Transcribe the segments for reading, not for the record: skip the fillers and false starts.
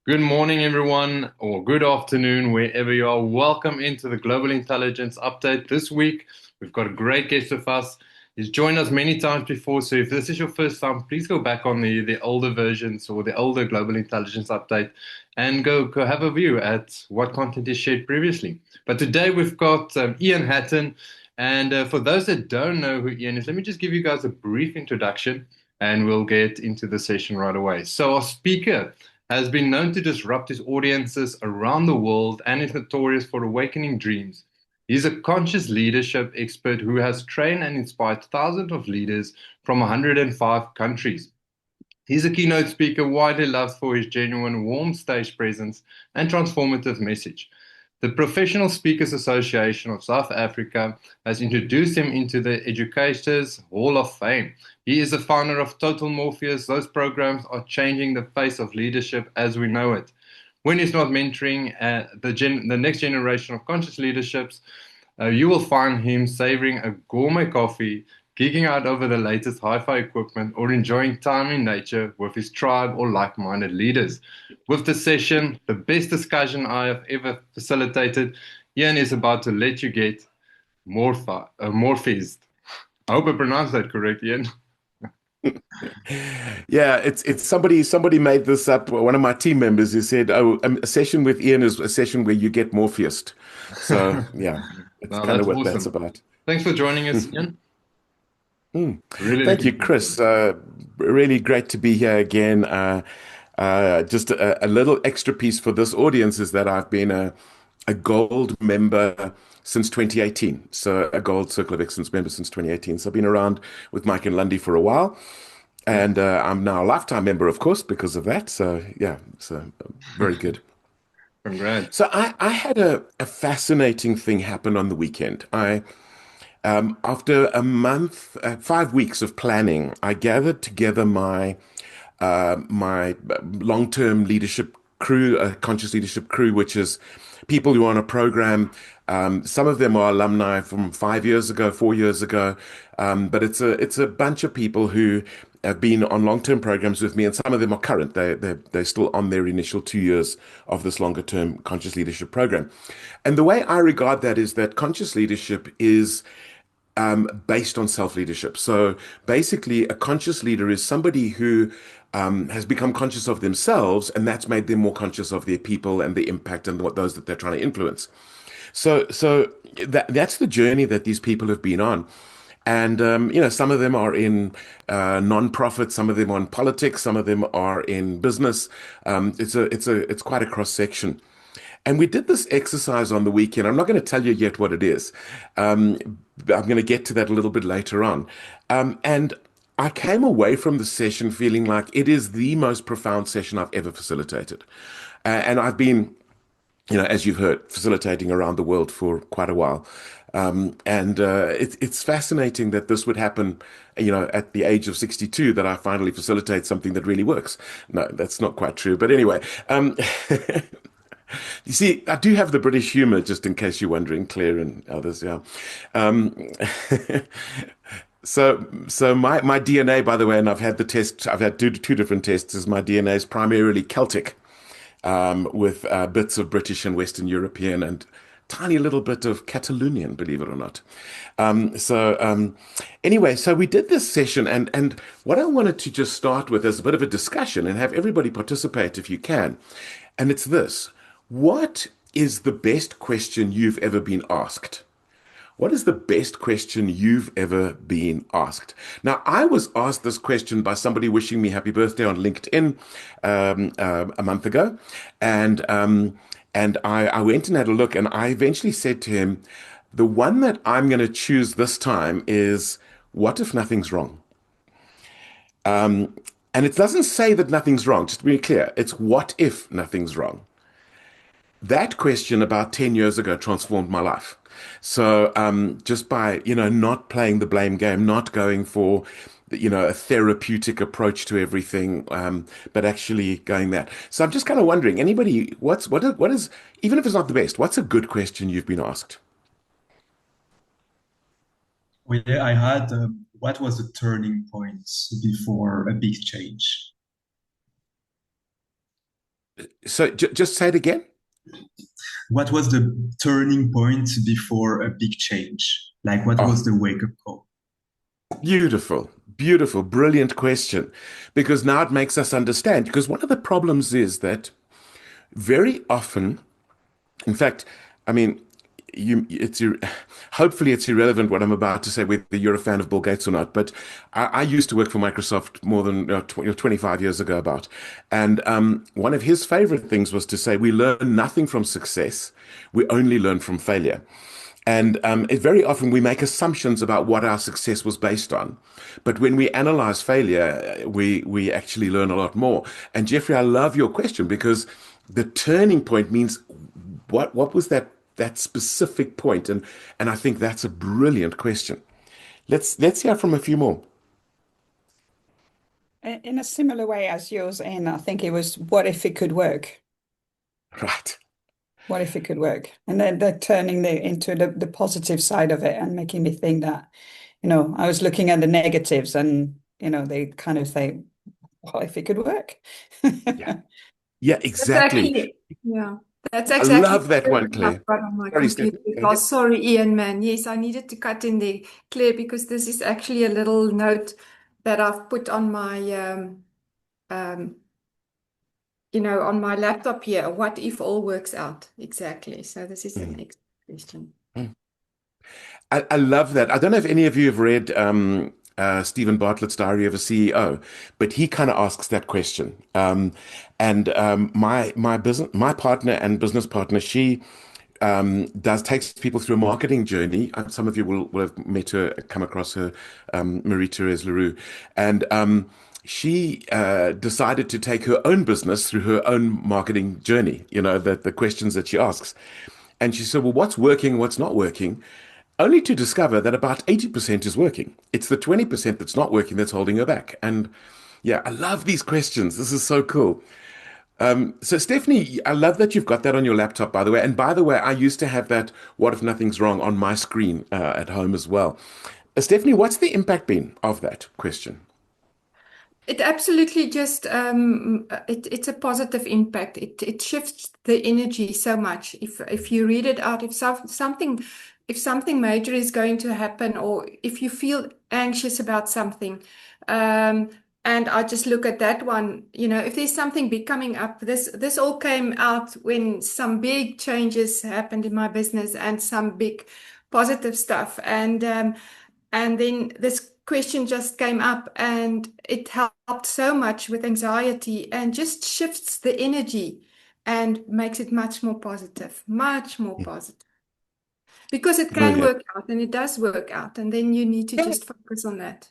Good morning, everyone, or good afternoon, wherever you are. Welcome into the Global Intelligence Update. This week, we've got a great guest with us. He's joined us many times before, so if this is your first time, please go back on the older versions or the older Global Intelligence Update and go have a view at what content is shared previously. But today, we've got Ian Hatton. And for those that don't know who Ian is, let me just give you guys a brief introduction and we'll get into the session right away. So, our speaker has been known to disrupt his audiences around the world and is notorious for awakening dreams. He's a conscious leadership expert who has trained and inspired thousands of leaders from 105 countries. He's a keynote speaker widely loved for his genuine, warm stage presence and transformative message. The Professional Speakers Association of South Africa has introduced him into the Educators Hall of Fame. He is the founder of Total Morpheus. Those programs are changing the face of leadership as we know it. When he's not mentoring the next generation of conscious leaderships, you will find him savoring a gourmet coffee, geeking out over the latest hi-fi equipment, or enjoying time in nature with his tribe or like-minded leaders. With this session, the best discussion I have ever facilitated, Ian is about to let you get morphized. I hope I pronounced that correct, Ian. Yeah, it's somebody made this up. One of my team members who said, "Oh, a session with Ian is a session where you get Morpheused." So yeah, it's No, kind that's of what that's awesome. about. Thanks for joining us, Ian. Mm. Really Thank you, looking forward to Chris. it. Really great to be here again. Just a little extra piece for this audience is that I've been a gold member since 2018. So a gold Circle of Excellence member since 2018. So I've been around with Mike and Lundy for a while. And I'm now a lifetime member, of course, because of that. So yeah, so very good. Congrats. So I had a fascinating thing happen on the weekend. After a month, 5 weeks of planning, I gathered together my long-term leadership crew, a conscious leadership crew, which is people who are on a program. Some of them are alumni from 5 years ago, 4 years ago, but it's a bunch of people who have been on long-term programs with me, and some of them are current. They're still on their initial 2 years of this longer-term conscious leadership program. And the way I regard that is that conscious leadership is based on self-leadership. So basically, a conscious leader is somebody who has become conscious of themselves, and that's made them more conscious of their people and the impact and what those that they're trying to influence. So that's the journey that these people have been on. And some of them are in non-profit, some of them are in politics, some of them are in business. It's quite a cross section. And we did this exercise on the weekend. I'm not going to tell you yet what it is. I'm going to get to that a little bit later on. And I came away from the session feeling like it is the most profound session I've ever facilitated. And I've been, as you've heard, facilitating around the world for quite a while. And it's fascinating that this would happen, at the age of 62, that I finally facilitate something that really works. No, that's not quite true. But anyway, you see, I do have the British humor, just in case you're wondering, Claire and others. Yeah. Um, so my DNA, by the way, and I've had the test. I've had two different tests. Is my DNA is primarily Celtic, with bits of British and Western European and tiny little bit of Catalonian, believe it or not. Anyway, so we did this session, and what I wanted to just start with is a bit of a discussion and have everybody participate if you can. And it's this: what is the best question you've ever been asked? What is the best question you've ever been asked? Now, I was asked this question by somebody wishing me happy birthday on LinkedIn a month ago, and I went and had a look, and I eventually said to him, the one that I'm going to choose this time is, what if nothing's wrong? And it doesn't say that nothing's wrong, just to be clear. It's what if nothing's wrong? That question about 10 years ago transformed my life. So just by, not playing the blame game, not going for, a therapeutic approach to everything, but actually going that. So I'm just kind of wondering, anybody, what is, even if it's not the best, what's a good question you've been asked? Well, yeah, I had what was the turning point before a big change? So just say it again. What was the turning point before a big change? Like, what Oh, was the wake-up call? beautiful, beautiful, brilliant question. Because now it makes us understand. Because one of the problems is that very often, in fact, I mean, hopefully it's irrelevant what I'm about to say, whether you're a fan of Bill Gates or not. But I used to work for Microsoft more than 25 years ago, about, and one of his favorite things was to say, "We learn nothing from success; we only learn from failure." And very often we make assumptions about what our success was based on. But when we analyze failure, we actually learn a lot more. And Jeffrey, I love your question because the turning point means what was that specific point? And I think that's a brilliant question. Let's hear from a few more. In a similar way as yours, and I think it was, what if it could work? Right. What if it could work? And then they're turning into the positive side of it and making me think that, I was looking at the negatives and, they kind of say, what if it could work? Yeah. Yeah, That's exactly. actually, yeah, that's I exactly love that one, what Claire. I've got on my Sorry, computer. Stephanie. Go Oh, ahead. sorry, Ian, man. Yes, I needed to cut in there, Claire, because this is actually a little note that I've put on my, um, on my laptop here. What if all works out? Exactly. So this is the Mm. next question. Mm. I love that. I don't know if any of you have read Stephen Bartlett's Diary of a CEO, but he kind of asks that question. And my partner and business partner, she does takes people through a marketing journey. Some of you will have met her, come across her, Marie-Therese Leroux, and she decided to take her own business through her own marketing journey. The questions that she asks, and she said, "Well, what's working, what's not working?" Only to discover that about 80% is working. It's the 20% that's not working that's holding her back. And yeah, I love these questions. This is so cool. So Stephanie, I love that you've got that on your laptop, by the way. And by the way, I used to have that "what if nothing's wrong" on my screen at home as well. Stephanie, what's the impact been of that question? It absolutely just it's a positive impact. It shifts the energy so much. If you read it out, if something major is going to happen, or if you feel anxious about something, um, and I just look at that one, if there's something big coming up, this all came out when some big changes happened in my business and some big positive stuff, and then this question just came up, and it helped so much with anxiety and just shifts the energy and makes it much more positive, much more positive. Because it can Brilliant. work out and it does work out, and then you need to just focus on that.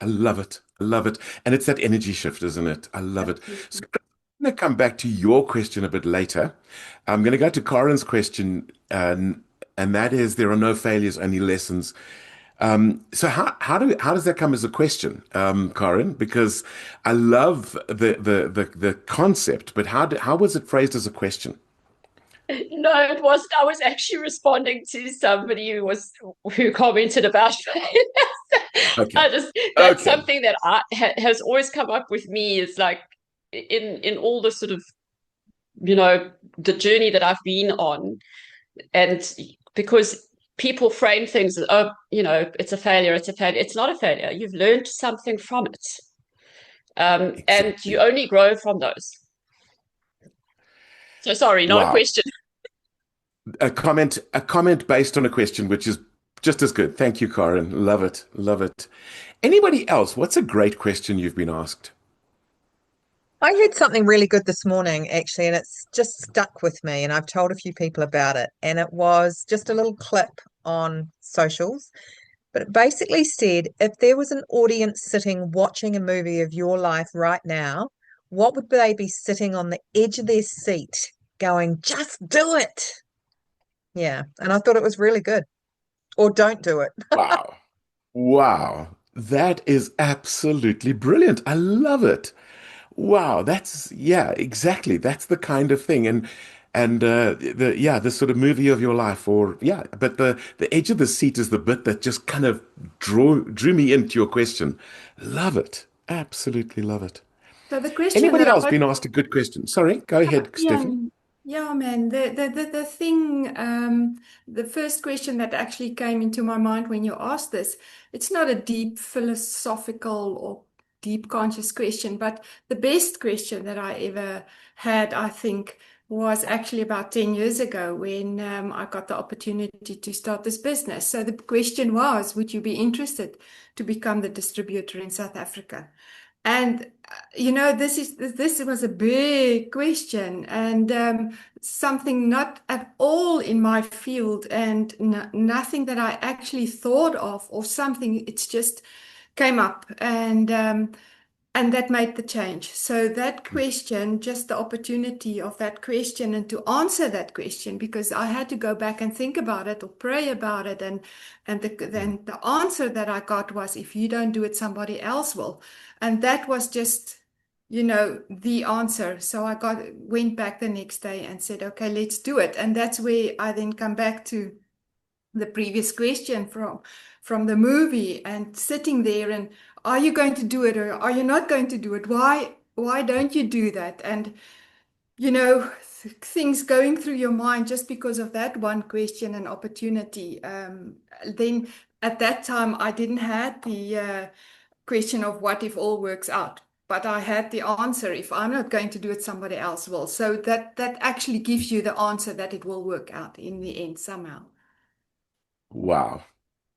I love it. I love it. And it's that energy shift, isn't it? I love it. So Absolutely. I'm going to come back to your question a bit later. I'm going to go to Corin's question, and that is, there are no failures, only lessons. So how does that come as a question, Corin? Because I love the concept, but how was it phrased as a question? No, it wasn't. I was actually responding to somebody who commented about Okay. I just that's Okay. something that has always come up with me is like in all the sort of the journey that I've been on, and because people frame things as, oh, it's a failure, it's a failure. It's not a failure. You've learned something from it, and you Exactly. only grow from those. So sorry, not a Wow. question. A comment based on a question, which is just as good. Thank you, Corin. Love it. Love it. Anybody else? What's a great question you've been asked? I heard something really good this morning, actually, and it's just stuck with me, and I've told a few people about it. And it was just a little clip on socials, but it basically said, if there was an audience sitting watching a movie of your life right now, what would they be sitting on the edge of their seat going, just do it? Yeah. And I thought it was really good. Or don't do it. Wow. Wow. That is absolutely brilliant. I love it. Wow, yeah, exactly. That's the kind of thing. And the sort of movie of your life, or yeah, but the edge of the seat is the bit that just kind of drew me into your question. Love it. Absolutely love it. So the question Anybody that I else got, been asked a good question? Sorry, go ahead, yeah, Stephanie. yeah, man. The thing, the first question that actually came into my mind when you asked this, it's not a deep philosophical or deep conscious question, but the best question that I ever had, I think, was actually about 10 years ago when I got the opportunity to start this business. So the question was, would you be interested to become the distributor in South Africa? And this was a big question and something not at all in my field and nothing that I actually thought of or something. It's just came up and that made the change. So that question, just the opportunity of that question and to answer that question, because I had to go back and think about it or pray about it. And then the answer that I got was, if you don't do it, somebody else will. And that was just, the answer. So went back the next day and said, okay, let's do it. And that's where I then come back to the previous question from the movie and sitting there and are you going to do it or are you not going to do it? Why don't you do that? And things going through your mind just because of that one question and opportunity. Then at that time I didn't have the question of what if all works out. But I had the answer, if I'm not going to do it, somebody else will. So that actually gives you the answer that it will work out in the end somehow. Wow.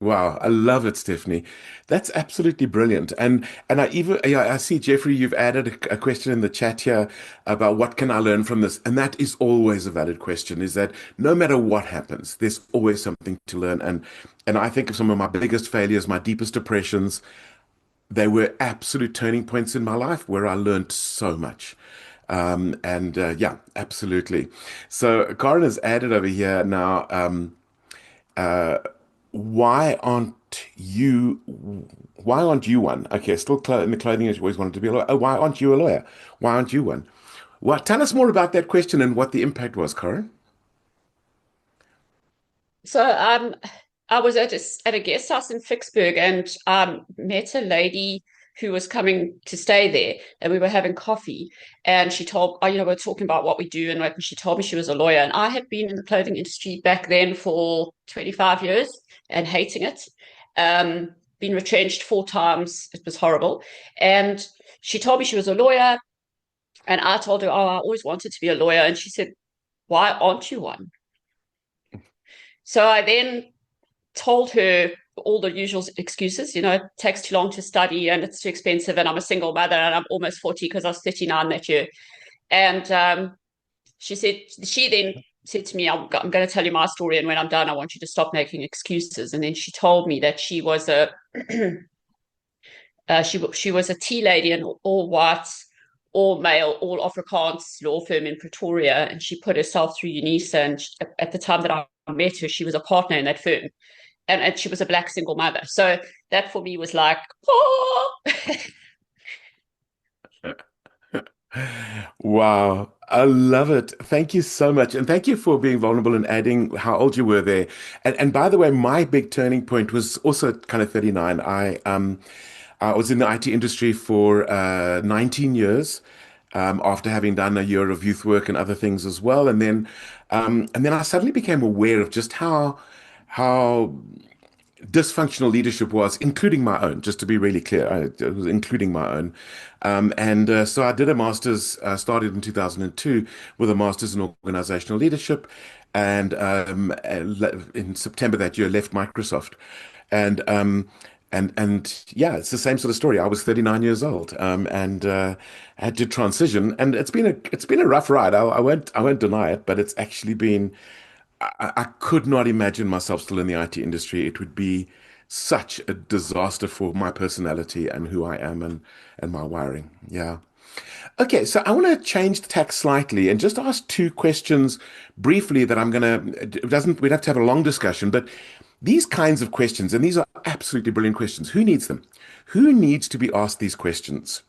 Wow, I love it, Stephanie. That's absolutely brilliant. And I even I see Jeffrey, you've added a question in the chat here about what can I learn from this? And that is always a valid question, is that no matter what happens, there's always something to learn. And I think of some of my biggest failures, my deepest depressions, they were absolute turning points in my life where I learned so much. And yeah, absolutely. So Karen has added over here now. Uh, why aren't you why aren't you one? Okay, still in the clothing industry, always wanted to be a lawyer. Oh, why aren't you a lawyer? Why aren't you one? Well, tell us more about that question and what the impact was, Corinne. So I was at a guest house in Vicksburg and met a lady who was coming to stay there, and we were having coffee. And she told, we were talking about what we do, and she told me she was a lawyer. And I had been in the clothing industry back then for 25 years and hating it. Been retrenched 4 times. It was horrible. And she told me she was a lawyer, and I told her, oh, I always wanted to be a lawyer. And she said, why aren't you one? So I then told her all the usual excuses, it takes too long to study and it's too expensive and I'm a single mother and I'm almost 40 because I was 39 that year. And she then said to me, I'm going to tell you my story, and when I'm done, I want you to stop making excuses. And then she told me that she was a she was a tea lady in all white, all male, all Afrikaans law firm in Pretoria, and she put herself through UNISA. And at the time that I met her, she was a partner in that firm. And she was a black single mother. So that for me was like, oh. Wow, I love it. Thank you so much. And thank you for being vulnerable and adding how old you were there. And by the way, my big turning point was also kind of 39. I was in the IT industry for 19 years, after having done a year of youth work and other things as well. And then I suddenly became aware of just how dysfunctional leadership was, including my own, just to be really clear. It was including my own. And so I did a master's, started in 2002 with a master's in organizational leadership. And in September that year, left Microsoft. And yeah, it's the same sort of story. I was 39 years old, and had to transition, and it's been a rough ride. I won't deny it, but it's actually been. I could not imagine myself still in the IT industry. It would be such a disaster for my personality and who I am and my wiring. Yeah. Okay, so I want to change the tack slightly and just ask two questions briefly that I'm gonna. It doesn't. We'd have to have a long discussion, but these kinds of questions, and these are absolutely brilliant questions. Who needs them? Who needs to be asked these questions?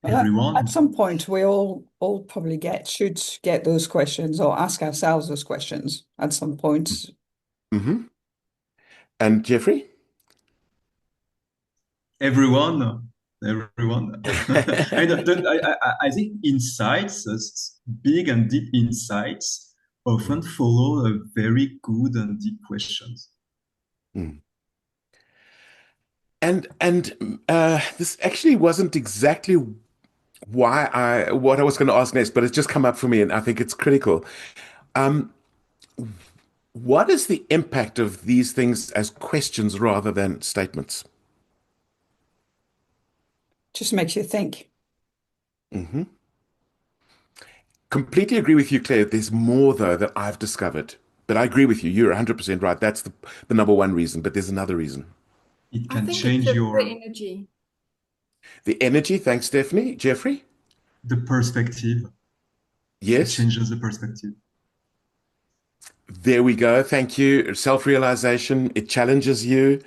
Everyone. At some point, we all probably should get those questions or ask ourselves those questions at some point. Hmm. And Jeffrey? Everyone. I think insights, big and deep insights, often follow a very good and deep questions. Mm. And this actually wasn't exactly what I was going to ask next, but it's just come up for me, and I think it's critical. Um, what is the impact of these things as questions rather than statements? Just makes you think. Hmm. Completely agree with you, Claire. There's more, though, that I've discovered. But I agree with you. You're 100% right. That's the number one reason. But there's another reason. It I can think it change shifts the your energy. The energy, thanks, Stephanie. Jeffrey? the perspective. It Yes. changes the perspective. There we go. Thank you. Self-realization. It challenges you.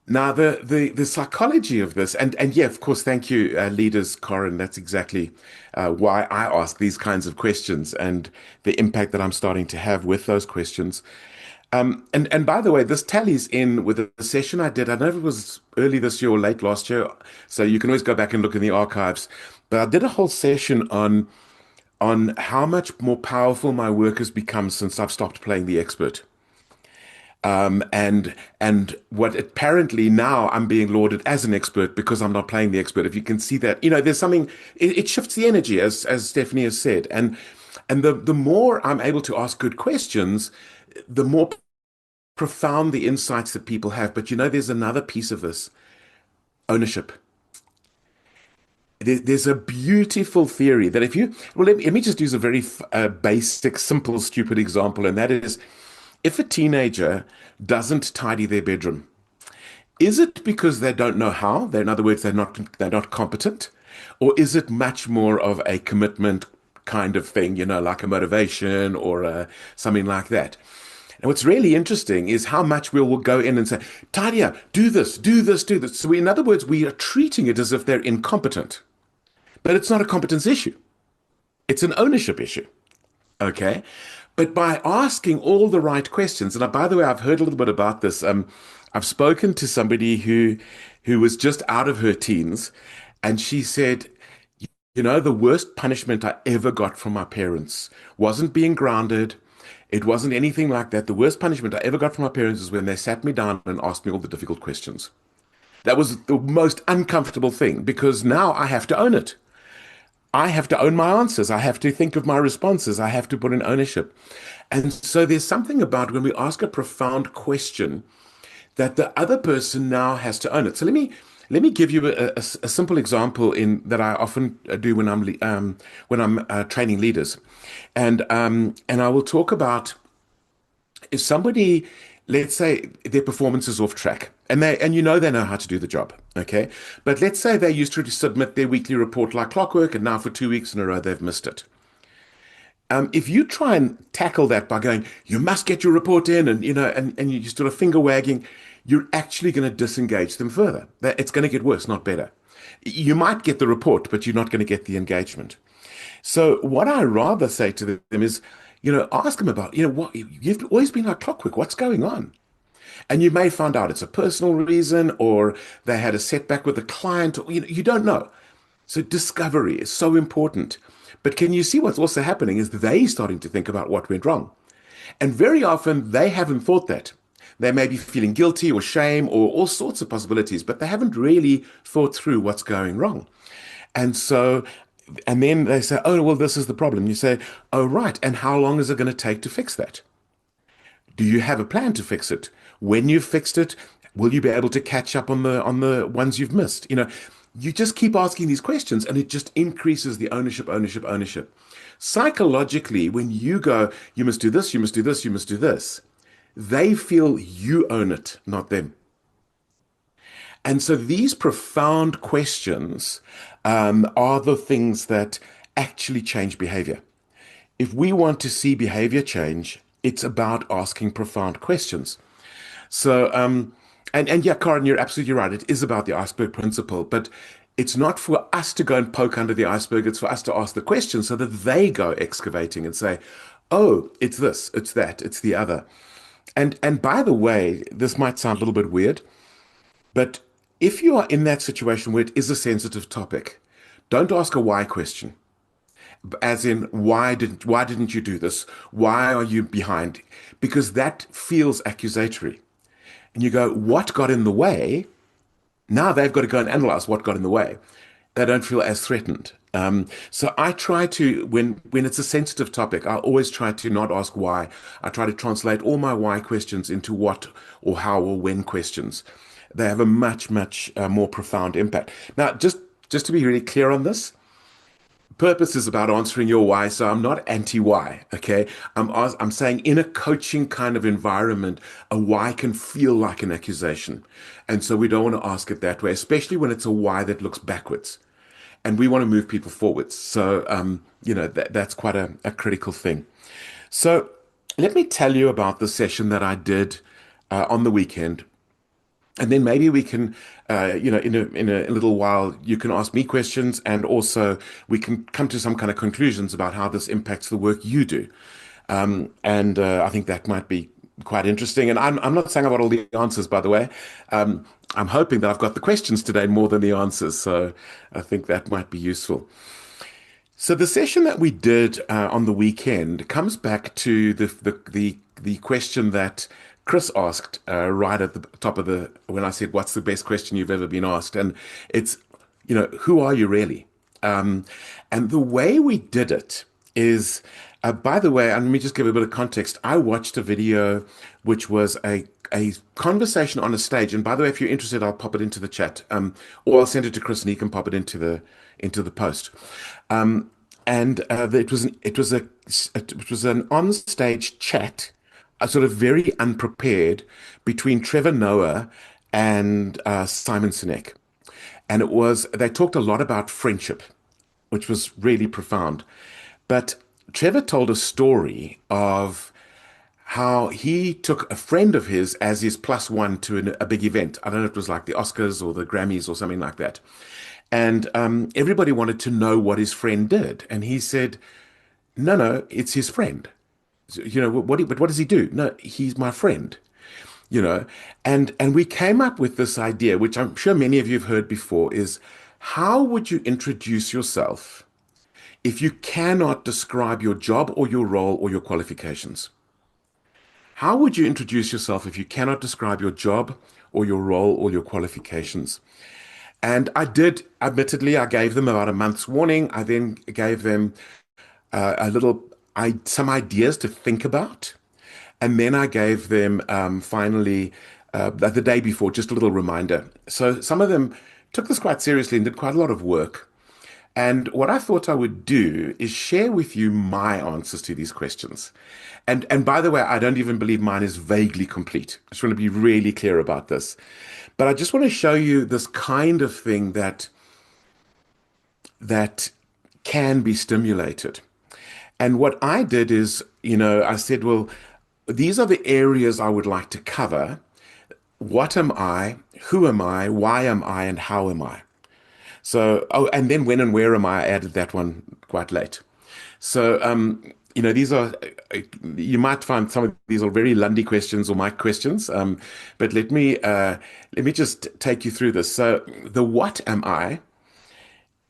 Now, the psychology of this, and yeah, of course, thank you, leaders, Corin. That's exactly why I ask these kinds of questions and the impact that I'm starting to have with those questions. And by the way, this tallies in with a session I did. I don't know if it was early this year or late last year, so you can always go back and look in the archives. But I did a whole session on how much more powerful my work has become since I've stopped playing the expert. And what apparently now I'm being lauded as an expert because I'm not playing the expert. If you can see that, there's something, it shifts the energy, as Stephanie has said. And the more I'm able to ask good questions, the more profound the insights that people have. But there's another piece of this: ownership. There's a beautiful theory that if you, well, let me just use a very basic, simple, stupid example, and that is if a teenager doesn't tidy their bedroom, is it because they don't know how? In other words, they're not competent, or is it much more of a commitment kind of thing, like a motivation or something like that? And what's really interesting is how much we will go in and say, tidy up, do this, do this, do this. So in other words, we are treating it as if they're incompetent, but it's not a competence issue. It's an ownership issue. Okay. But by asking all the right questions, and by the way, I've heard a little bit about this. I've spoken to somebody who was just out of her teens, and she said, the worst punishment I ever got from my parents wasn't being grounded. It wasn't anything like that. The worst punishment I ever got from my parents is when they sat me down and asked me all the difficult questions. That was the most uncomfortable thing because now I have to own it. I have to own my answers. I have to think of my responses. I have to put in ownership. And so there's something about when we ask a profound question that the other person now has to own it. So let me give you a simple example in that I often do when I'm training leaders, and I will talk about if somebody, let's say their performance is off track and they know how to do the job, okay, but let's say they used to submit their weekly report like clockwork and now for 2 weeks in a row they've missed it. If you try and tackle that by going, you must get your report in, and you sort of finger wagging, you're actually going to disengage them further. It's going to get worse, not better. You might get the report, but you're not going to get the engagement. So what I rather say to them is, ask them about, what you've always been like clockwork. What's going on? And you may find out it's a personal reason, or they had a setback with a client, or you don't know. So discovery is so important. But can you see what's also happening is they starting to think about what went wrong. And very often they haven't thought that. They may be feeling guilty or shame or all sorts of possibilities, but they haven't really thought through what's going wrong. And so, and then they say, oh, well, this is the problem. You say, oh, right. And how long is it going to take to fix that? Do you have a plan to fix it? When you've fixed it, will you be able to catch up on the ones you've missed? You just keep asking these questions and it just increases the ownership, ownership, ownership. Psychologically, when you go, you must do this, you must do this, you must do this, they feel you own it, not them. And so these profound questions are the things that actually change behavior. If we want to see behavior change, it's about asking profound questions. So, and yeah, Karen, you're absolutely right. It is about the iceberg principle, but it's not for us to go and poke under the iceberg. It's for us to ask the question so that they go excavating and say, oh, it's this, it's that, it's the other. And by the way, this might sound a little bit weird, but if you are in that situation where it is a sensitive topic, don't ask a why question. As in, why didn't you do this? Why are you behind? Because that feels accusatory. And you go, what got in the way? Now they've got to go and analyze what got in the way. They don't feel as threatened. So I try to, when it's a sensitive topic, I always try to not ask why. I try to translate all my why questions into what or how or when questions. They have a much more profound impact. Now, just to be really clear on this, purpose is about answering your why. So I'm not anti-why. Okay. I'm saying in a coaching kind of environment, a why can feel like an accusation. And so we don't want to ask it that way, especially when it's a why that looks backwards. And we want to move people forwards. So, that's quite a critical thing. So let me tell you about the session that I did on the weekend. And then maybe we can, in a little while, you can ask me questions, and also we can come to some kind of conclusions about how this impacts the work you do. And I think that might be quite interesting. And I'm not saying I've got all the answers, by the way. I'm hoping that I've got the questions today more than the answers. So I think that might be useful. So the session that we did on the weekend comes back to the question that Chris asked right at the top of the when I said, "What's the best question you've ever been asked?" And it's, who are you really? And the way we did it is, by the way, and let me just give a bit of context. I watched a video which was a conversation on a stage. And by the way, if you're interested, I'll pop it into the chat, or I'll send it to Chris and he can pop it into the post. And it was an on-stage chat, sort of very unprepared, between Trevor Noah and Simon Sinek. And they talked a lot about friendship, which was really profound. But Trevor told a story of how he took a friend of his as his plus one to a big event. I don't know if it was like the Oscars or the Grammys or something like that. And everybody wanted to know what his friend did. And he said, no, it's his friend. So, but what does he do? No, he's my friend. You know, and we came up with this idea, which I'm sure many of you have heard before, is how would you introduce yourself if you cannot describe your job or your role or your qualifications? How would you introduce yourself if you cannot describe your job or your role or your qualifications? And I did, admittedly, I gave them about a month's warning. I then gave them some ideas to think about. And then I gave them finally, the day before, just a little reminder. So some of them took this quite seriously and did quite a lot of work. And what I thought I would do is share with you my answers to these questions. And by the way, I don't even believe mine is vaguely complete. I just want to be really clear about this. But I just want to show you this kind of thing that can be stimulated. And what I did is, I said, well, these are the areas I would like to cover. What am I? Who am I? Why am I? And how am I? So, and then when and where am I? I added that one quite late. So, these are, you might find some of these are very Lundy questions or Mike questions, but let me just take you through this. So, the what am I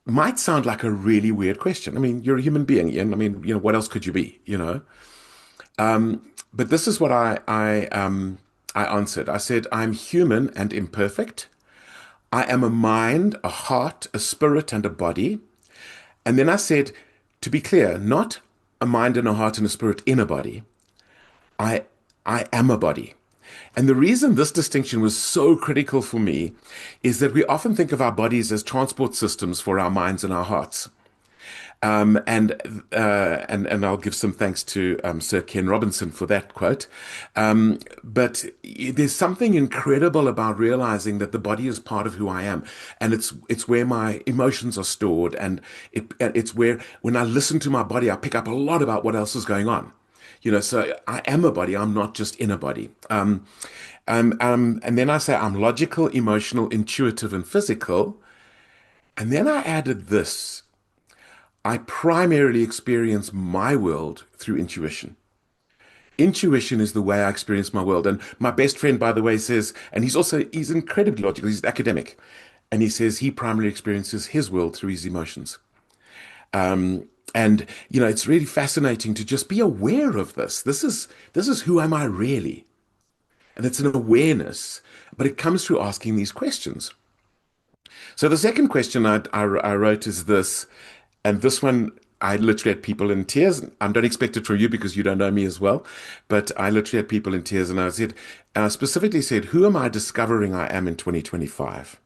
might sound like a really weird question. I mean, you're a human being, Ian. I mean, what else could you be, But this is what I answered. I said, I'm human and imperfect. I am a mind, a heart, a spirit, and a body. And then I said, to be clear, not a mind and a heart and a spirit in a body. I I am a body. And the reason this distinction was so critical for me is that we often think of our bodies as transport systems for our minds and our hearts. And I'll give some thanks to Sir Ken Robinson for that quote. But there's something incredible about realizing that the body is part of who I am, and it's where my emotions are stored, and it's where when I listen to my body, I pick up a lot about what else is going on. So I am a body. I'm not just in a body. And then I say I'm logical, emotional, intuitive, and physical. And then I added this. I primarily experience my world through intuition. Intuition is the way I experience my world. And my best friend, by the way, says, and he's incredibly logical, he's an academic, and he says he primarily experiences his world through his emotions. And it's really fascinating to just be aware of this. This is who am I really? And it's an awareness, but it comes through asking these questions. So the second question I wrote is this, and this one I literally had people in tears. I don't expect it from you because you don't know me as well, but I literally had people in tears, and I specifically said, who am I discovering I am in 2025?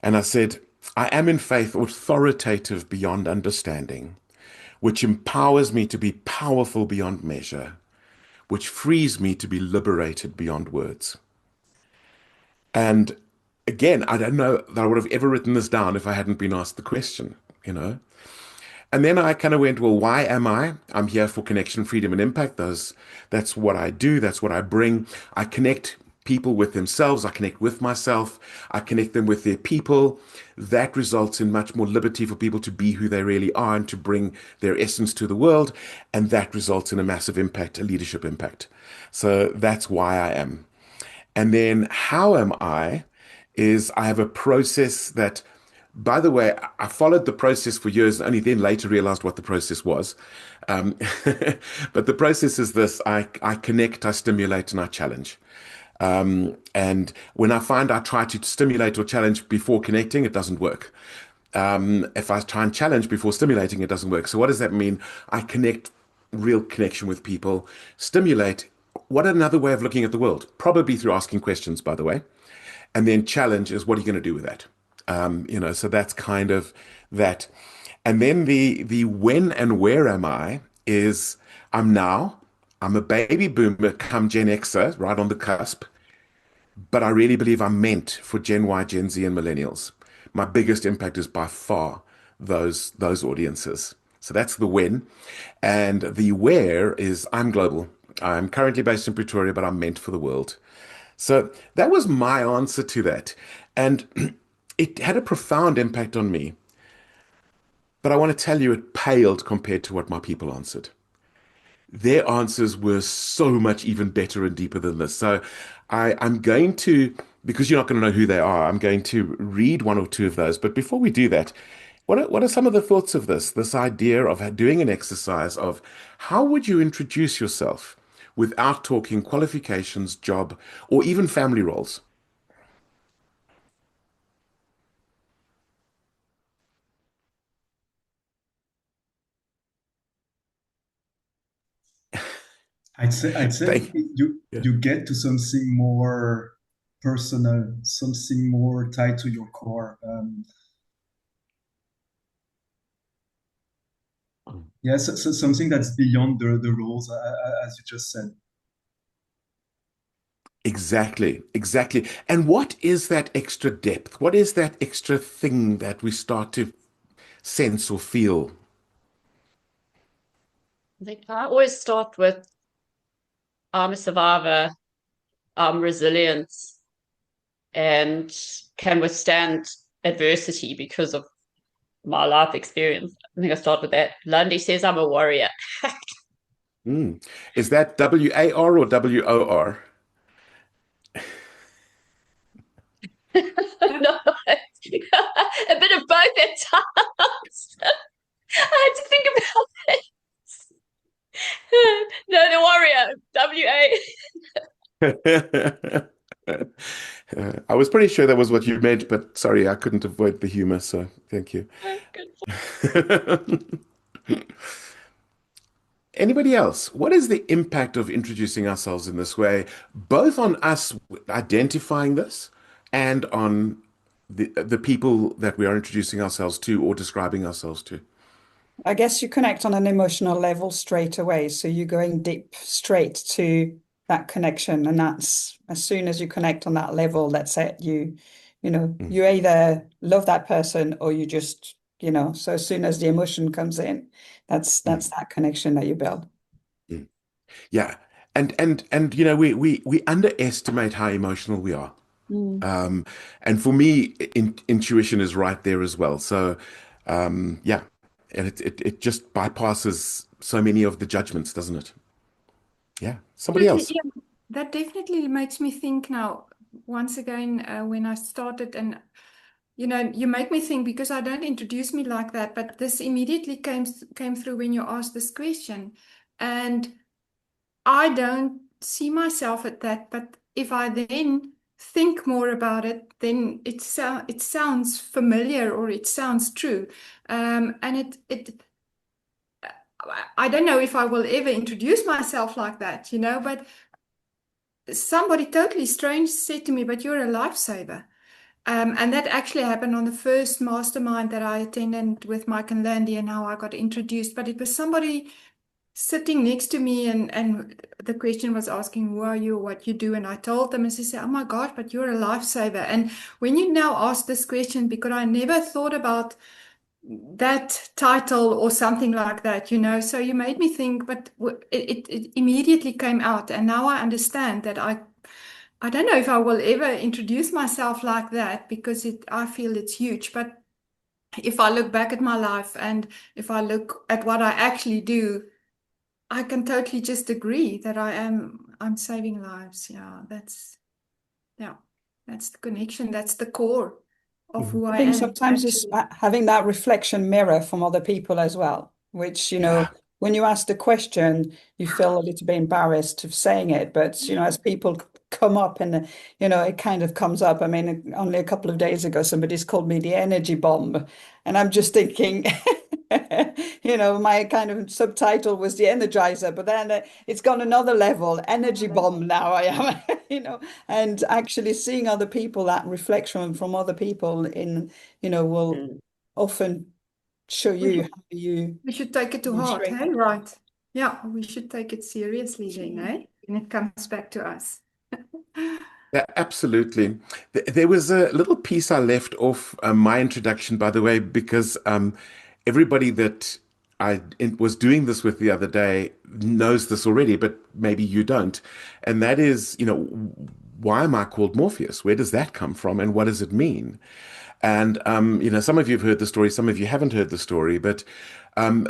And I said, I am in faith authoritative beyond understanding, which empowers me to be powerful beyond measure, which frees me to be liberated beyond words. And again, I don't know that I would have ever written this down if I hadn't been asked the question, you know? And then I kind of went, well, why am I? I'm here for connection, freedom, and impact. That's what I do. That's what I bring. I connect people with themselves. I connect with myself. I connect them with their people. That results in much more liberty for people to be who they really are and to bring their essence to the world. And that results in a massive impact, a leadership impact. So that's why I am. And then how am I is I have a process that, by the way, I followed the process for years and only then later realized what the process was. Um, but the process is this: I connect, I stimulate, and I challenge. And when I find I try to stimulate or challenge before connecting, it doesn't work. If I try and challenge before stimulating, it doesn't work. So what does that mean? I connect, real connection with people, stimulate. What another way of looking at the world? Probably through asking questions, by the way. And then challenge is, what are you going to do with that? So that's kind of that. And then the when and where am I is I'm a baby boomer come Gen Xer, right on the cusp, but I really believe I'm meant for Gen Y, Gen Z, and millennials. My biggest impact is by far those audiences. So that's the when. And the where is I'm global. I'm currently based in Pretoria, but I'm meant for the world. So that was my answer to that. And it had a profound impact on me. But I want to tell you, it paled compared to what my people answered. Their answers were so much even better and deeper than this. So I'm going to, because you're not going to know who they are, I'm going to read one or two of those. But before we do that, what are some of the thoughts of this idea of doing an exercise of how would you introduce yourself without talking qualifications, job, or even family roles? I'd say Thank you yeah. you get to something more personal, something more tied to your core. Yeah, so something that's beyond the rules, as you just said. Exactly, exactly. And what is that extra depth? What is that extra thing that we start to sense or feel? I think I always start with I'm a survivor, I'm resilient, and can withstand adversity because of my life experience. I think I start with that. Lundy says I'm a warrior. Mm. Is that WAR or WOR? No, a bit of both at times. I had to think about it. No, the warrior, WA. I was pretty sure that was what you meant, but sorry, I couldn't avoid the humor, so thank you. Good. Anybody else? What is the impact of introducing ourselves in this way, both on us identifying this and on the people that we are introducing ourselves to or describing ourselves to? I guess you connect on an emotional level straight away. So you're going deep straight to that connection. And that's as soon as you connect on that level, that's it. Mm, You either love that person or you just, so as soon as the emotion comes in, that's mm, that connection that you build. mm. Yeah. And we underestimate how emotional we are. Mm. Um, and for me, intuition is right there as well. So, yeah, and it just bypasses so many of the judgments, doesn't it? Yeah, somebody Absolutely, else. yeah. That definitely makes me think now, once again, when I started, and you make me think because I don't introduce me like that, but this immediately came through when you asked this question. And I don't see myself at that, but if I then think more about it, then it sounds familiar or it sounds true. And I don't know if I will ever introduce myself like that, but somebody totally strange said to me, but you're a lifesaver. And that actually happened on the first mastermind that I attended with Mike and Landy, and how I got introduced. But it was somebody sitting next to me, and the question was asking, who are you, what you do? And I told them, and she said, oh my gosh, but you're a lifesaver. And when you now ask this question, because I never thought about that title or something like that, so you made me think, but it immediately came out. And now I understand that I don't know if I will ever introduce myself like that, because I feel it's huge. But if I look back at my life, and if I look at what I actually do, I can totally just agree that I'm saving lives. Yeah, that's the connection. That's the core of Mhm. who I I think am, sometimes it's actually. having that reflection mirror from other people as well, which, Yeah. when you ask the question, you feel a little bit embarrassed of saying it. But, as people come up and, it kind of comes up. I mean, only a couple of days ago, somebody's called me the energy bomb. And I'm just thinking, my kind of subtitle was the energizer, but then it's gone another level, energy bomb now I am, and actually seeing other people, that reflection from other people will Mm. often show We you should how you we should take it to heart, shrink. hey? Right. Yeah, we should take it seriously then, eh? When it comes back to us. Yeah, absolutely. There was a little piece I left off my introduction, by the way, because everybody that was doing this with the other day knows this already, but maybe you don't. And that is, why am I called Morpheus? Where does that come from, and what does it mean? And some of you have heard the story, some of you haven't heard the story, but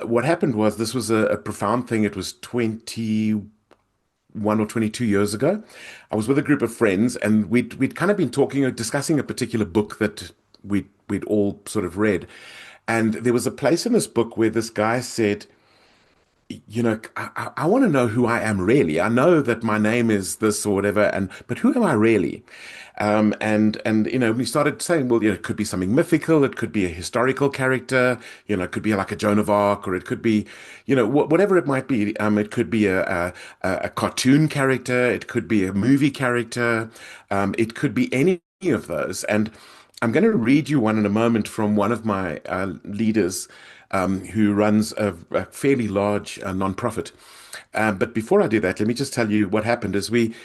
what happened was this was a profound thing. It was 21 or 22 years ago. I was with a group of friends, and we'd kind of been talking or discussing a particular book that we'd all sort of read. And there was a place in this book where this guy said, I want to know who I am really. I know that my name is this or whatever, but who am I really? And we started saying, well, it could be something mythical, it could be a historical character, it could be like a Joan of Arc, or it could be, whatever it might be. It could be a cartoon character, it could be a movie character, it could be any of those. And I'm going to read you one in a moment from one of my leaders who runs a fairly large nonprofit. But before I do that, let me just tell you what happened is we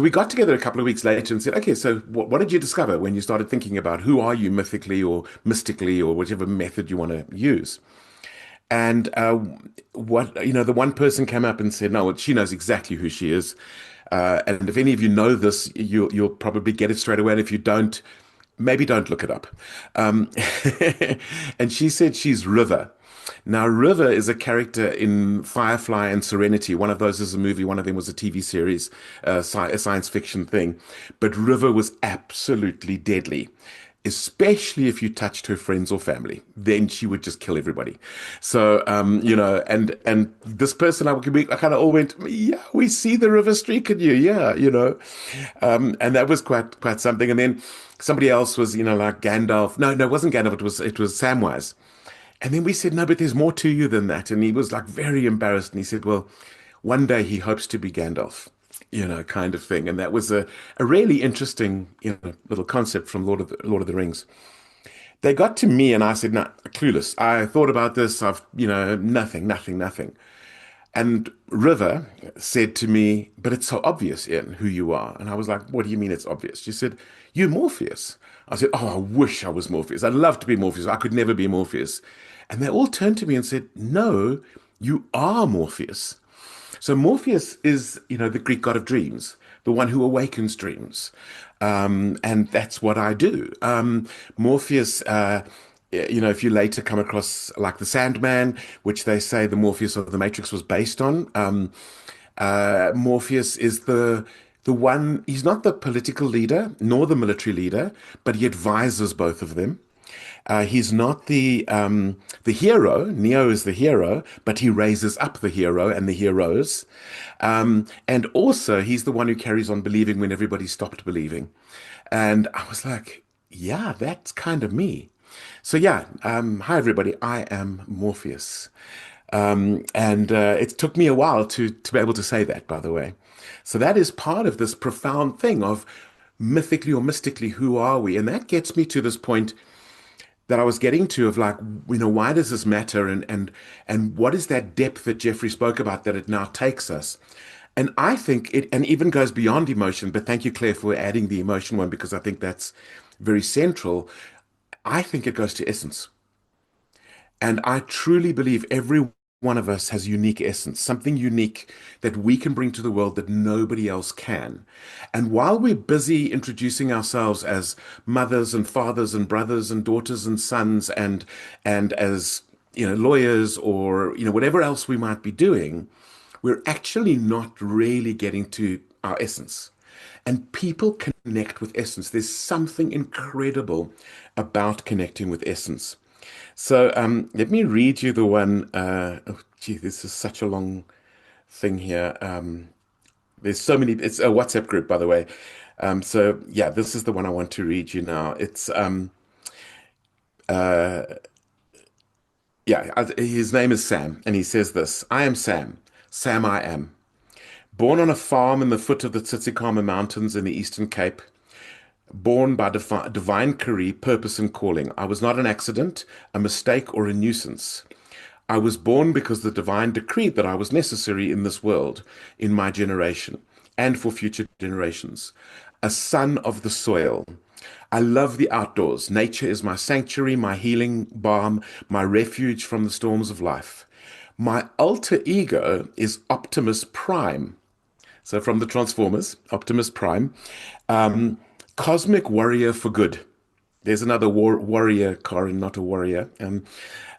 got together a couple of weeks later and said, okay, so what did you discover when you started thinking about who are you mythically or mystically or whichever method you want to use? And the one person came up and said, no, well, she knows exactly who she is. And if any of you know this, you'll probably get it straight away. And if you don't, maybe don't look it up. Um, and she said she's River. Now, River is a character in Firefly and Serenity. One of those is a movie, one of them was a TV series, a science fiction thing. But River was absolutely deadly, especially if you touched her friends or family. Then she would just kill everybody. So, and this person, I kind of all went, yeah, we see the River streak in you, yeah, and that was quite something. And then somebody else was, like Gandalf. No, it wasn't Gandalf. It was Samwise. And then we said, no, but there's more to you than that. And he was like very embarrassed. And he said, well, one day he hopes to be Gandalf, kind of thing. And that was a really interesting, little concept from Lord of the Rings. They got to me and I said, no, clueless. I thought about this. I've, nothing, nothing, nothing. And River said to me, but it's so obvious, Ian, who you are. And I was like, what do you mean it's obvious? She said, you're Morpheus. I said, oh, I wish I was Morpheus. I'd love to be Morpheus. I could never be Morpheus. And they all turned to me and said, no, you are Morpheus. So Morpheus is, the Greek god of dreams, the one who awakens dreams. And that's what I do. Morpheus, if you later come across like the Sandman, which they say the Morpheus of the Matrix was based on, Morpheus is the one. He's not the political leader nor the military leader, but he advises both of them. He's not the hero. Neo is the hero, but he raises up the hero and the heroes. And also, he's the one who carries on believing when everybody stopped believing. And I was like, yeah, that's kind of me. So yeah, hi everybody. I am Morpheus, and it took me a while to be able to say that, by the way. So that is part of this profound thing of mythically or mystically, who are we? And that gets me to this point that I was getting to of like, why does this matter? And what is that depth that Jeffrey spoke about that it now takes us? And I think it and even goes beyond emotion, but thank you, Claire, for adding the emotion one because I think that's very central. I think it goes to essence. And I truly believe every one of us has unique essence, something unique that we can bring to the world that nobody else can. And while we're busy introducing ourselves as mothers and fathers and brothers and daughters and sons and as lawyers or whatever else we might be doing, we're actually not really getting to our essence. And people connect with essence. There's something incredible about connecting with essence. So let me read you the one. Oh, gee, this is such a long thing here. There's so many. It's a WhatsApp group, by the way. So yeah, this is the one I want to read you now. It's uh, yeah. His name is Sam, and he says this: "I am Sam. Sam, I am. Born on a farm in the foot of the Tsitsikamma Mountains in the Eastern Cape. Born by divine Kari, purpose and calling. I was not an accident, a mistake, or a nuisance. I was born because the divine decreed that I was necessary in this world, in my generation, and for future generations. A son of the soil. I love the outdoors. Nature is my sanctuary, my healing balm, my refuge from the storms of life. My alter ego is Optimus Prime. So from the Transformers, Optimus Prime. Um, Cosmic warrior for good. There's another warrior, Corin, not a warrior.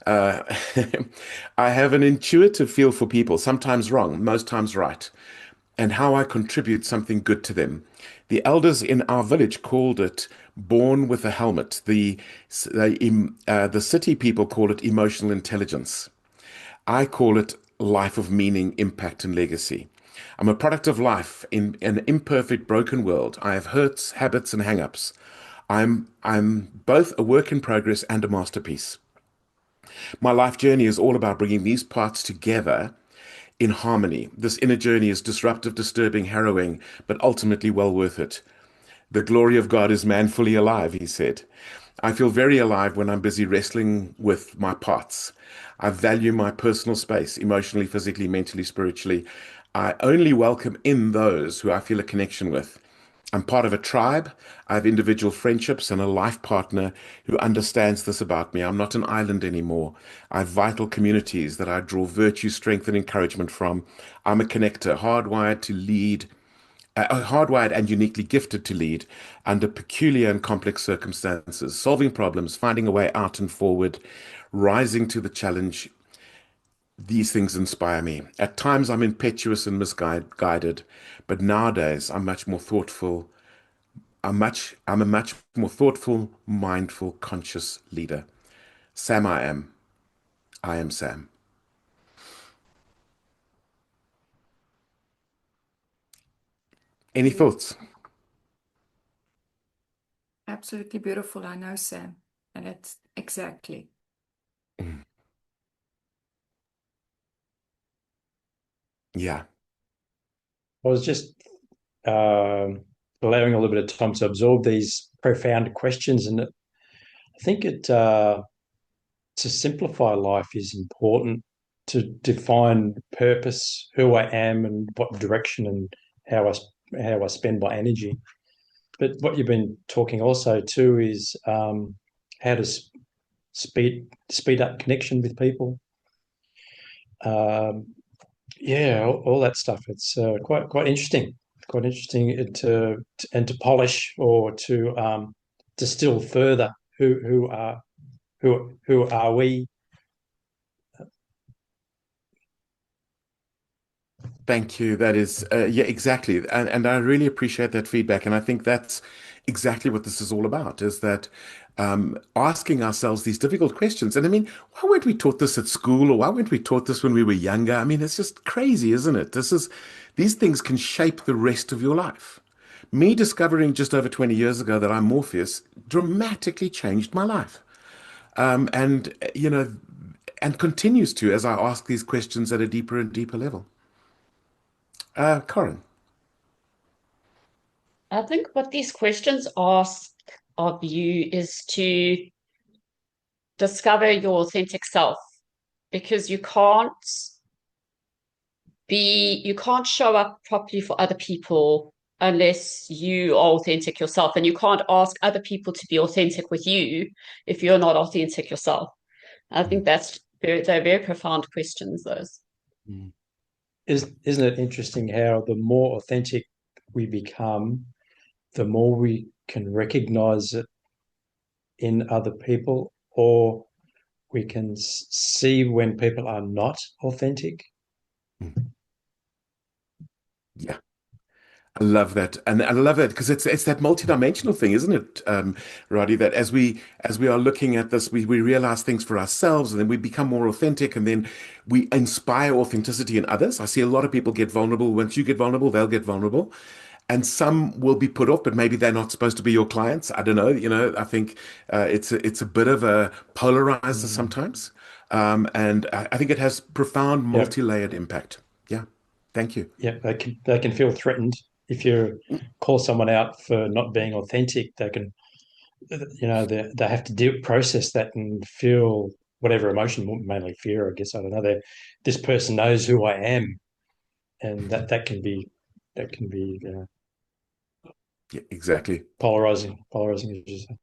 Uh, I have an intuitive feel for people, sometimes wrong, most times right, and how I contribute something good to them. The elders in our village called it born with a helmet. The city people call it emotional intelligence. I call it life of meaning, impact, and legacy. I'm a product of life in an imperfect, broken world. I have hurts, habits, and hang-ups. I'm both a work in progress and a masterpiece. My life journey is all about bringing these parts together in harmony. This inner journey is disruptive, disturbing, harrowing, but ultimately well worth it. The glory of God is man fully alive, he said. I feel very alive when I'm busy wrestling with my parts. I value my personal space, emotionally, physically, mentally, spiritually. I only welcome in those who I feel a connection with. I'm part of a tribe. I have individual friendships and a life partner who understands this about me. I'm not an island anymore. I have vital communities that I draw virtue, strength, and encouragement from. I'm a connector, hardwired to lead, hardwired and uniquely gifted to lead under peculiar and complex circumstances, solving problems, finding a way out and forward, rising to the challenge. These things inspire me. At times I'm impetuous and misguided, but nowadays I'm much more thoughtful. I'm a much more thoughtful, mindful, conscious leader. Sam, I am. I am Sam. Any thoughts? Absolutely beautiful. I know, Sam. And it's exactly. Yeah. I was just allowing a little bit of time to absorb these profound questions, and I think to simplify life is important to define purpose, who I am, and what direction and how I spend my energy. But what you've been talking also too is how to speed up connection with people. Yeah, all that stuff. It's quite interesting. Quite interesting to polish or to distill further who are we. Thank you. That is, yeah, exactly. And I really appreciate that feedback. And I think that's exactly what this is all about, is that asking ourselves these difficult questions. And I mean, why weren't we taught this at school, or why weren't we taught this when we were younger? I mean, it's just crazy, isn't it? These things can shape the rest of your life. Me discovering just over 20 years ago that I'm Morpheus dramatically changed my life. And continues to as I ask these questions at a deeper and deeper level. Corin. I think what these questions ask of you is to discover your authentic self, because you can't show up properly for other people unless you are authentic yourself, and you can't ask other people to be authentic with you if you're not authentic yourself. I think they're very profound questions, those. Isn't it interesting how the more authentic we become, the more we can recognize it in other people, or we can see when people are not authentic? Yeah, I love that, and I love that because it's that multidimensional thing, isn't it, Roddy? That as we are looking at this, we realize things for ourselves, and then we become more authentic, and then we inspire authenticity in others. I see a lot of people get vulnerable. Once you get vulnerable, they'll get vulnerable, and some will be put off, but maybe they're not supposed to be your clients. I don't know. I think it's a bit of a polarizer sometimes, and I think it has profound Yep. multi-layered impact. Yeah, thank you. Yeah, they can feel threatened if you call someone out for not being authentic. They can, they have to process that and feel whatever emotion, mainly fear, I guess. I don't know. This person knows who I am, and that can be Yeah, exactly. polarizing, as you say.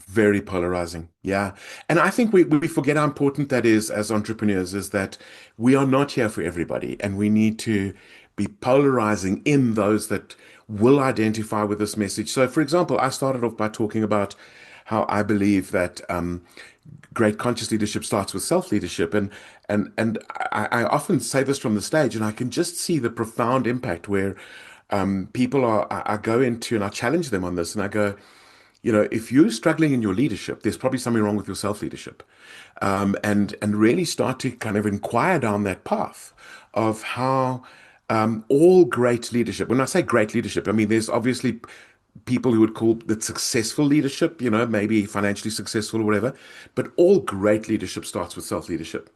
Very polarizing. Yeah. And I think we forget how important that is as entrepreneurs, is that we are not here for everybody, and we need to be polarizing in those that will identify with this message. So, for example, I started off by talking about how I believe that great conscious leadership starts with self-leadership. And I often say this from the stage, and I can just see the profound impact where people I go into and I challenge them on this, and I go, if you're struggling in your leadership, there's probably something wrong with your self-leadership. And really start to kind of inquire down that path of how all great leadership, when I say great leadership, I mean, there's obviously people who would call it successful leadership, maybe financially successful or whatever, but all great leadership starts with self-leadership.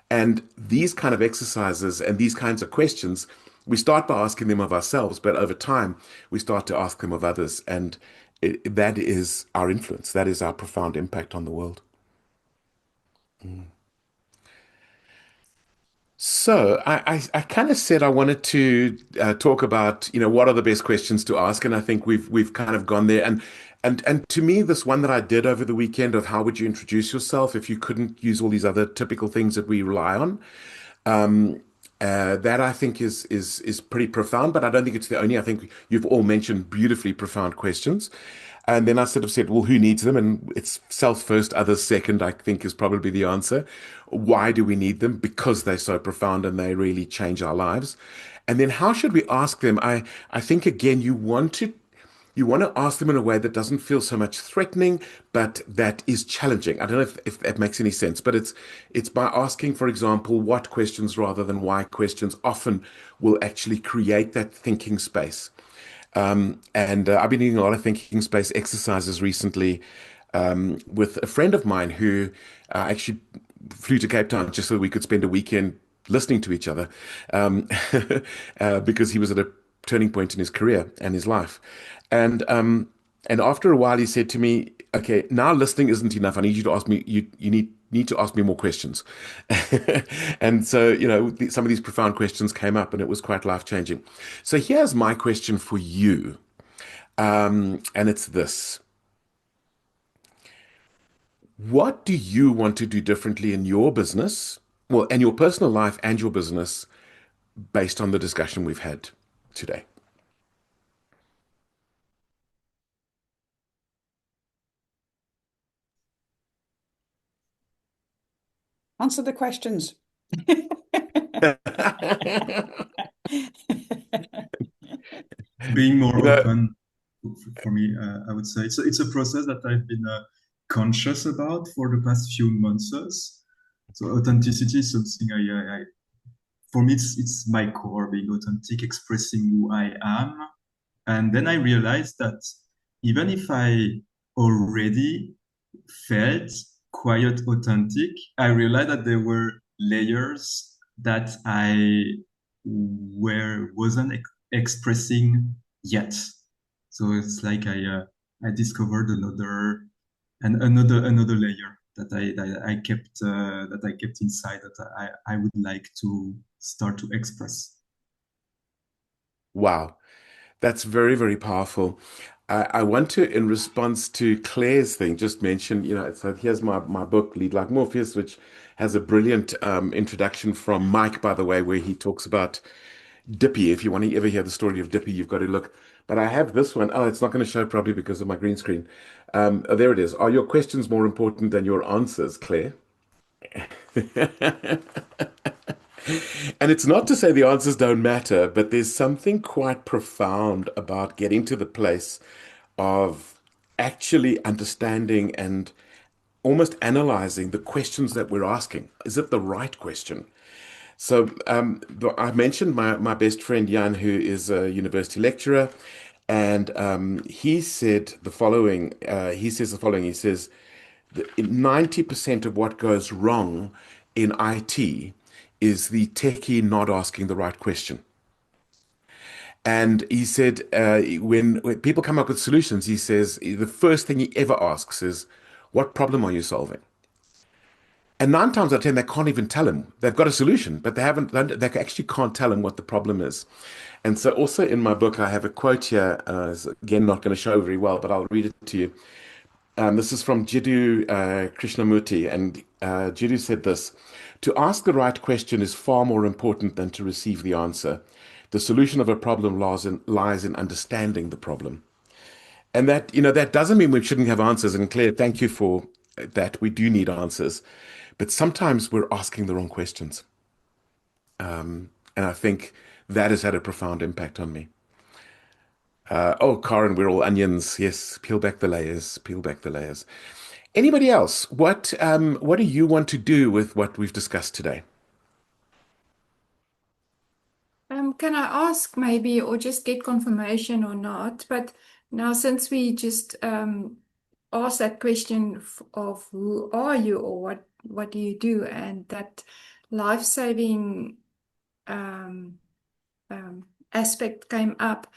And these kind of exercises and these kinds of questions, we start by asking them of ourselves, but over time, we start to ask them of others. And that is our influence. That is our profound impact on the world. So I kind of said I wanted to talk about, what are the best questions to ask, and I think we've kind of gone there. And to me, this one that I did over the weekend of how would you introduce yourself if you couldn't use all these other typical things that we rely on, that I think is pretty profound, but I don't think it's the only. I think you've all mentioned beautifully profound questions. And then I sort of said, well, who needs them? And it's self first, others second, I think is probably the answer. Why do we need them? Because they're so profound and they really change our lives. And then how should we ask them? I think again, you want to ask them in a way that doesn't feel so much threatening, but that is challenging. I don't know if that makes any sense, but it's by asking, for example, what questions rather than why questions often will actually create that thinking space. And I've been doing a lot of thinking space exercises recently with a friend of mine who actually flew to Cape Town just so we could spend a weekend listening to each other because he was at a turning point in his career and his life. And after a while, he said to me, "Okay, now listening isn't enough. I need you to ask me. You need to ask me more questions." And so, some of these profound questions came up, and it was quite life changing. So here's my question for you, and it's this: what do you want to do differently in your business, well, and your personal life and your business, based on the discussion we've had today? Answer the questions. Being more You know, open for me, I would say it's a process that I've been conscious about for the past few months. So authenticity is something for me, it's my core, being authentic, expressing who I am. And then I realized that even if I already felt quite authentic, I realized that there were layers that I wasn't expressing yet. So it's like I discovered another layer that I kept inside that I would like to start to express. wow. That's very, very powerful. I want to, in response to Claire's thing, just mention, so here's my book, Lead Like Morpheus, which has a brilliant introduction from Mike, by the way, where he talks about Dippy. If you want to ever hear the story of Dippy, you've got to look. But I have this one. Oh, it's not going to show probably because of my green screen. Oh, there it is. Are your questions more important than your answers, Claire? And it's not to say the answers don't matter, but there's something quite profound about getting to the place of actually understanding and almost analyzing the questions that we're asking. Is it the right question? So I mentioned my best friend Jan, who is a university lecturer, and he said the following. He says the following. He says, 90% of what goes wrong in IT is the techie not asking the right question. And he said, when people come up with solutions, he says the first thing he ever asks is, what problem are you solving? And 9 times out of 10, they can't even tell him. They've got a solution, but they actually can't tell him what the problem is. And so also in my book, I have a quote here, again, not going to show very well, but I'll read it to you. This is from GIU Krishnamurti, and GIU said this: to ask the right question is far more important than to receive the answer. The solution of a problem lies in understanding the problem. And that doesn't mean we shouldn't have answers. And Claire, thank you for that. We do need answers. But sometimes we're asking the wrong questions. And I think that has had a profound impact on me. Oh, Karen, we're all onions. Yes, peel back the layers, peel back the layers. Anybody else? What do you want to do with what we've discussed today? Can I ask maybe, or just get confirmation or not? But now, since we just asked that question of who are you or what do you do, and that life-saving aspect came up,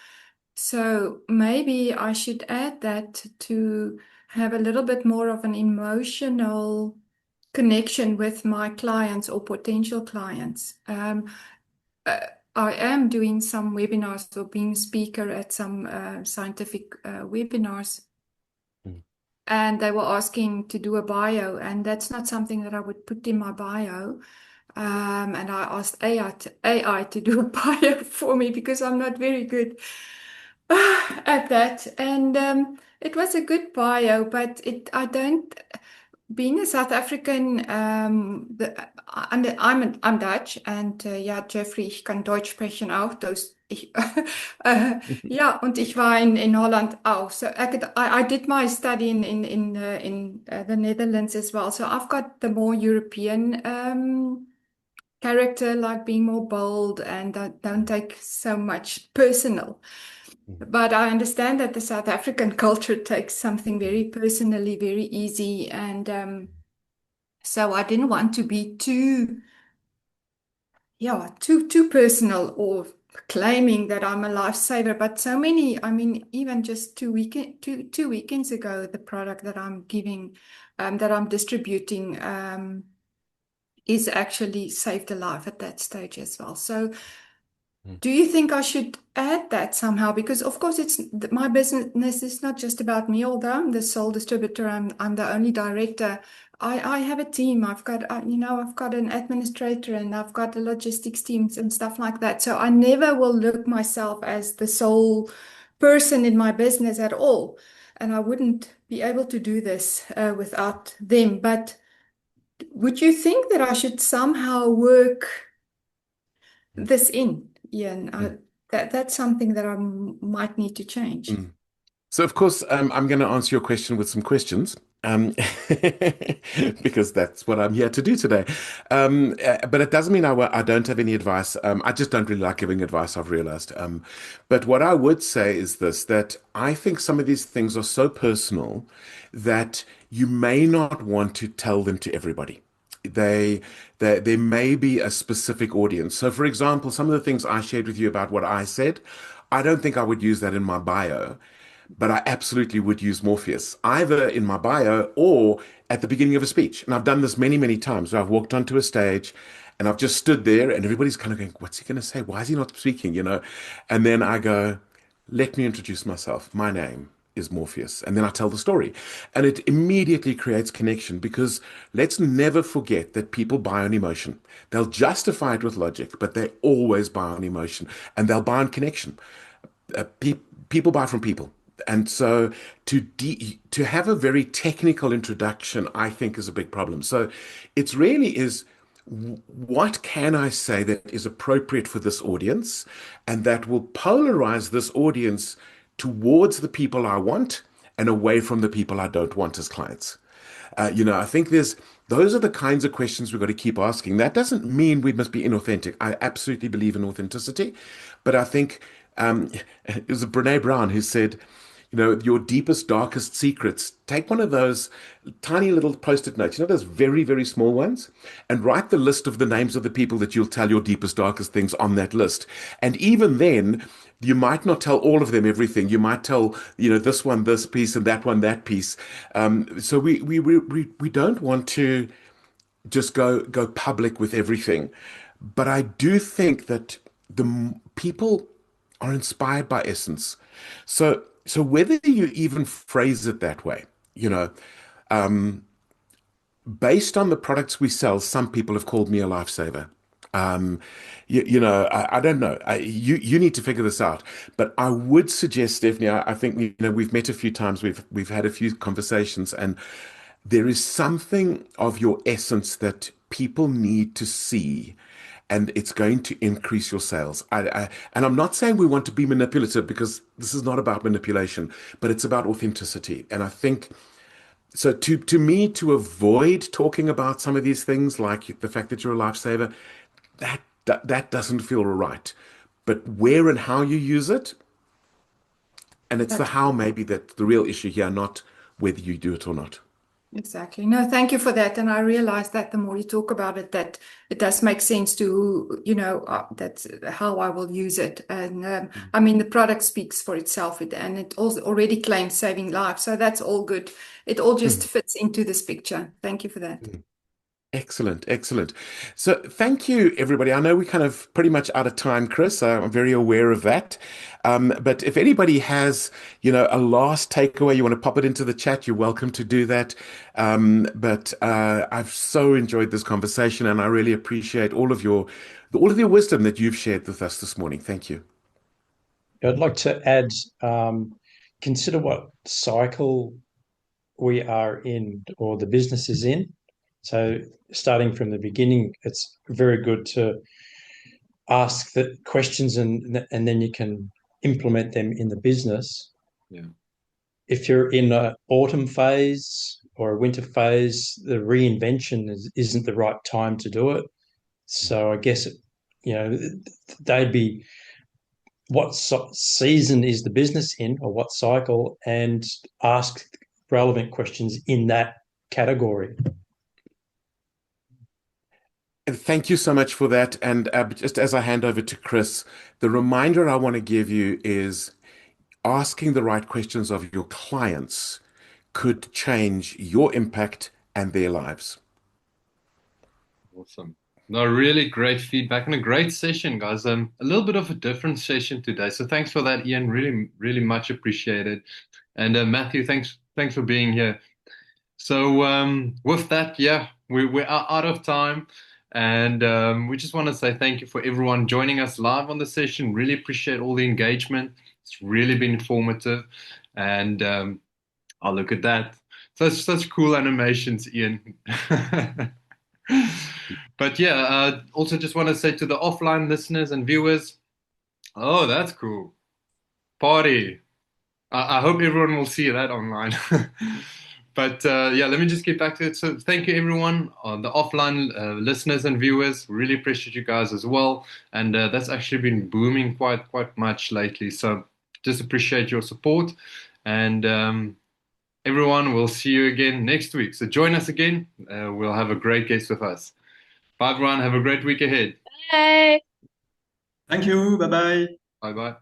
so maybe I should add that to have a little bit more of an emotional connection with my clients or potential clients. I am doing some webinars or being a speaker at some scientific webinars, and they were asking to do a bio, and that's not something that I would put in my bio. And I asked AI to do a bio for me because I'm not very good at that. And it was a good bio, but I don't. Being a South African, I'm Dutch, and ja, Jeffrey, ich kann Deutsch sprechen auch. Ja, und ich war in Holland auch. So I did my study in the Netherlands as well. So I've got the more European character, like being more bold and don't take so much personal. But I understand that the South African culture takes something very personally, very easy. And so I didn't want to be too personal or claiming that I'm a lifesaver. But so many, I mean, even just two weekends ago, the product that I'm giving, that I'm distributing, is actually saved a life at that stage as well. So do you think I should add that somehow? Because of course my business is not just about me, although I'm the sole distributor, I'm the only director. I have a team. I've got I've got an administrator, and I've got the logistics teams and stuff like that. So I never will look myself as the sole person in my business at all. And I wouldn't be able to do this without them. But would you think that I should somehow work this in? Ian. That's something that I might need to change. Mm. So, of course, I'm going to answer your question with some questions, um, because that's what I'm here to do today. But it doesn't mean I don't have any advice. I just don't really like giving advice, I've realized. But what I would say is this, that I think some of these things are so personal that you may not want to tell them to everybody. There may be a specific audience. So, for example, some of the things I shared with you about what I said, I don't think I would use that in my bio, but I absolutely would use Morpheus, either in my bio or at the beginning of a speech. And I've done this many, many times where I've walked onto a stage and I've just stood there and everybody's kind of going, what's he going to say? Why is he not speaking? And then I go, let me introduce myself. My name is Morpheus. And then I tell the story. And it immediately creates connection because let's never forget that people buy on emotion. They'll justify it with logic, but they always buy on emotion and they'll buy on connection. People buy from people. And so to have a very technical introduction, I think is a big problem. So it's really is what can I say that is appropriate for this audience and that will polarize this audience towards the people I want and away from the people I don't want as clients. I think those are the kinds of questions we've got to keep asking. That doesn't mean we must be inauthentic. I absolutely believe in authenticity, but I think it was Brene Brown who said, your deepest, darkest secrets, take one of those tiny little post-it notes, those very, very small ones, and write the list of the names of the people that you'll tell your deepest, darkest things on that list. And even then, you might not tell all of them everything. You might tell, this one, this piece, and that one, that piece. So we don't want to just go public with everything. But I do think that the people are inspired by essence. So whether you even phrase it that way, based on the products we sell, some people have called me a lifesaver. I don't know. You need to figure this out. But I would suggest, Stephanie, I think we've met a few times, we've had a few conversations, and there is something of your essence that people need to see, and it's going to increase your sales. And I'm not saying we want to be manipulative because this is not about manipulation, but it's about authenticity. And I think so. To me, to avoid talking about some of these things, like the fact that you're a lifesaver, that doesn't feel right. But where and how you use it, and it's the how maybe that's the real issue here, not whether you do it or not. Exactly. No, thank you for that. And I realize that the more you talk about it, that it does make sense to, that's how I will use it. And I mean, the product speaks for itself, and it also already claims saving lives. So that's all good. It all just fits into this picture. Thank you for that. Excellent, excellent. So thank you, everybody. I know we're kind of pretty much out of time, Chris. I'm very aware of that. But if anybody has, a last takeaway, you want to pop it into the chat, you're welcome to do that. But I've so enjoyed this conversation, and I really appreciate all of your wisdom that you've shared with us this morning. Thank you. I'd like to add, consider what cycle we are in, or the business is in. So starting from the beginning, it's very good to ask the questions and then you can implement them in the business. Yeah. If you're in an autumn phase or a winter phase, the reinvention isn't the right time to do it. So I guess, they'd be what season is the business in, or what cycle, and ask relevant questions in that category. Thank you so much for that. And just as I hand over to Chris, the reminder I want to give you is asking the right questions of your clients could change your impact and their lives. Awesome. No, really great feedback and a great session, guys. A little bit of a different session today. So thanks for that, Ian. Really, really much appreciated. And Matthew, thanks for being here. So with that, yeah, we're out of time. And we just want to say thank you for everyone joining us live on the session. Really appreciate all the engagement. It's really been informative. And I'll look at that. Such cool animations, Ian. But yeah, also just want to say to the offline listeners and viewers, Oh, that's cool. Party. I hope everyone will see that online. But yeah, let me just get back to it. So thank you, everyone, the offline listeners and viewers. Really appreciate you guys as well. And that's actually been booming quite much lately. So just appreciate your support. And everyone, we'll see you again next week. So join us again. We'll have a great guest with us. Bye, everyone. Have a great week ahead. Bye. Thank you. Bye bye. Bye bye.